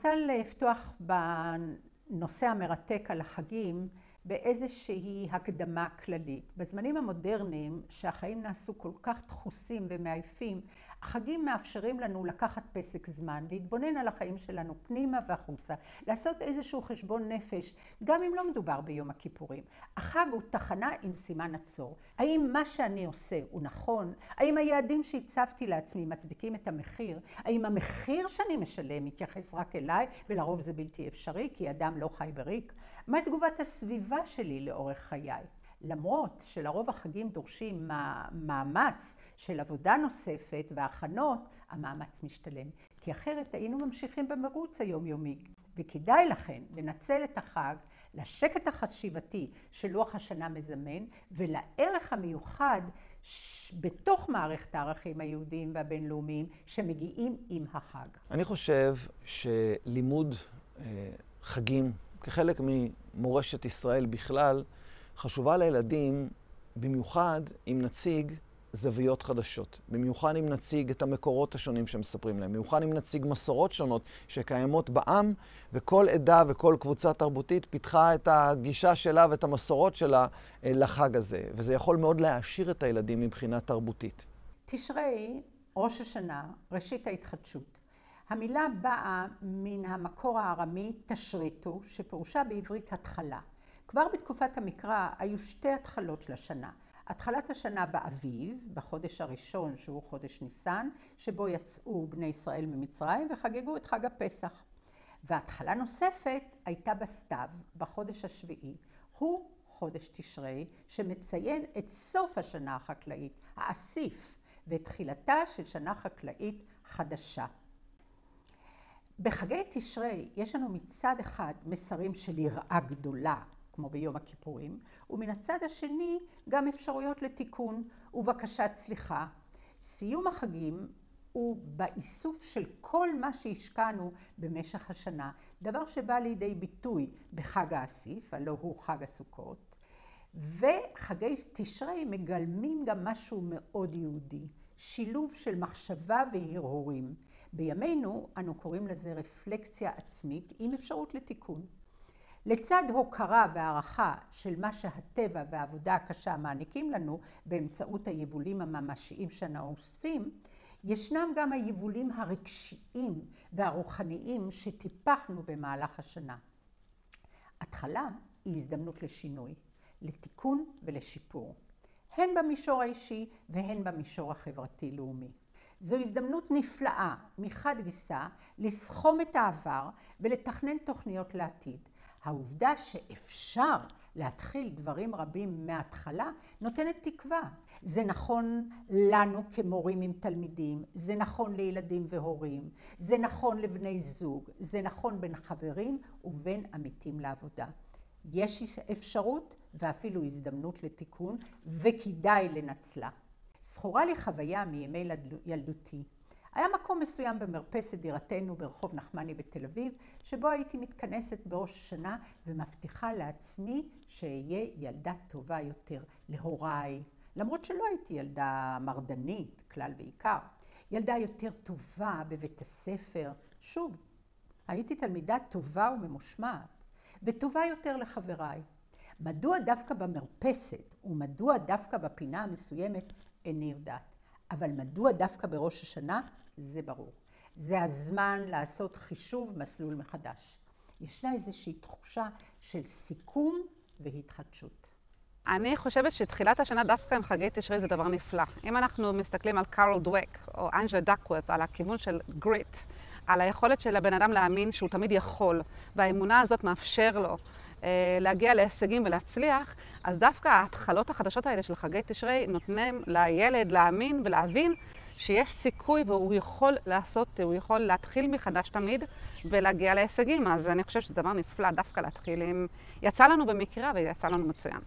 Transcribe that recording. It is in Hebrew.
רוצה לפתוח בנושא המרתק על החגים באיזושהי הקדמה כללית. בזמנים המודרניים, שהחיים נעשו כל כך דחוסים ומעייפים, החגים מאפשרים לנו לקחת פסק זמן, להתבונן על החיים שלנו פנימה והחוצה, לעשות איזשהו חשבון נפש, גם אם לא מדובר ביום הכיפורים. החג הוא תחנה עם סימן עצור. האם מה שאני עושה הוא נכון? האם היעדים שהצבתי לעצמי מצדיקים את המחיר? האם המחיר שאני משלם מתייחס רק אליי, ולרוב זה בלתי אפשרי, כי אדם לא חי בריק? מה תגובת הסביבה שלי לאורך חיי? למרות שלרוב החגים דורשים מאמץ של עבודה נוספת והכנות, המאמץ משתלם. כי אחרת היינו ממשיכים במרוץ היומיומי. וכדאי לכן לנצל את החג לשקט החשיבתי של לוח השנה מזמן, ולערך המיוחד בתוך מערכת הערכים היהודיים והבינלאומיים שמגיעים עם החג. אני חושב שלימוד חגים כחלק ממורשת ישראל בכלל, חשובה לילדים, במיוחד אם נציג זוויות חדשות. במיוחד אם נציג את המקורות השונים שמספרים להם. במיוחד אם נציג מסורות שונות שקיימות בעם, וכל עדה וכל קבוצה תרבותית פיתחה את הגישה שלה ואת המסורות שלה לחג הזה. וזה יכול מאוד להעשיר את הילדים מבחינה תרבותית. תשרי, ראש השנה, ראשית ההתחדשות. המילה באה מן המקור הארמי תשריטו, שפירושה בעברית התחלה. כבר בתקופת המקרא היו שתי התחלות לשנה. התחלת השנה באביב, בחודש הראשון שהוא חודש ניסן, שבו יצאו בני ישראל ממצרים וחגגו את חג הפסח. והתחלה נוספת הייתה בסתיו, בחודש השביעי. הוא חודש תשרי, שמציין את סוף השנה החקלאית, האסיף, ואת תחילתה של שנה חקלאית חדשה. בחגי תשרי יש לנו מצד אחד מסרים של יראה גדולה, כמו ביום הכיפורים, ומן הצד השני גם אפשרויות לתיקון ובקשת סליחה. סיום החגים הוא באיסוף של כל מה שהשקענו במשך השנה, דבר שבא לידי ביטוי בחג האסיף, הלא הוא חג הסוכות, וחגי תשרי מגלמים גם משהו מאוד יהודי, שילוב של מחשבה והרהורים. בימינו אנו קוראים לזה רפלקציה עצמית עם אפשרות לתיקון. לצד הוקרה והערכה של מה שהטבע והעבודה הקשה מעניקים לנו באמצעות היבולים הממשיים שאנו אוספים, ישנם גם היבולים הרגשיים והרוחניים שטיפחנו במהלך השנה. התחלה היא הזדמנות לשינוי, לתיקון ולשיפור, הן במישור האישי והן במישור החברתי-לאומי. זו הזדמנות נפלאה מחד גיסא לסכום את העבר ולתכנן תוכניות לעתיד. העובדה שאפשר להתחיל דברים רבים מההתחלה נותנת תקווה. זה נכון לנו כמורים עם תלמידים, זה נכון לילדים והורים, זה נכון לבני זוג, זה נכון בין חברים ובין עמיתים לעבודה. יש אפשרות ואפילו הזדמנות לתיקון וכדאי לנצלה. זכורה לי חוויה מימי ילדותי. היה מקום מסוים במרפסת דירתנו ברחוב נחמני בתל אביב, שבו הייתי מתכנסת בראש השנה ומבטיחה לעצמי שאהיה ילדה טובה יותר להוריי. למרות שלא הייתי ילדה מרדנית, כלל ועיקר. ילדה יותר טובה בבית הספר. שוב, הייתי תלמידה טובה וממושמעת, וטובה יותר לחבריי. מדוע דווקא במרפסת ומדוע דווקא בפינה המסוימת איני יודעת. אבל מדוע דווקא בראש השנה? זה ברור. זה הזמן לעשות חישוב מסלול מחדש. ישנה איזושהי תחושה של סיכום והתחדשות. אני חושבת שתחילת השנה דווקא עם חגי תשרי זה דבר נפלא. אם אנחנו מסתכלים על קארל דווק או אנג'לה דקוורת', על הכיוון של גריט, על היכולת של הבן אדם להאמין שהוא תמיד יכול, והאמונה הזאת מאפשר לו להגיע להישגים ולהצליח, אז דווקא ההתחלות החדשות האלה של חגי תשרי נותנים לילד להאמין ולהבין שיש סיכוי והוא יכול לעשות, הוא יכול להתחיל מחדש תמיד ולהגיע להישגים. אז אני חושבת שזה דבר נפלא דווקא להתחיל עם... יצא לנו במקרה ויצא לנו מצוין.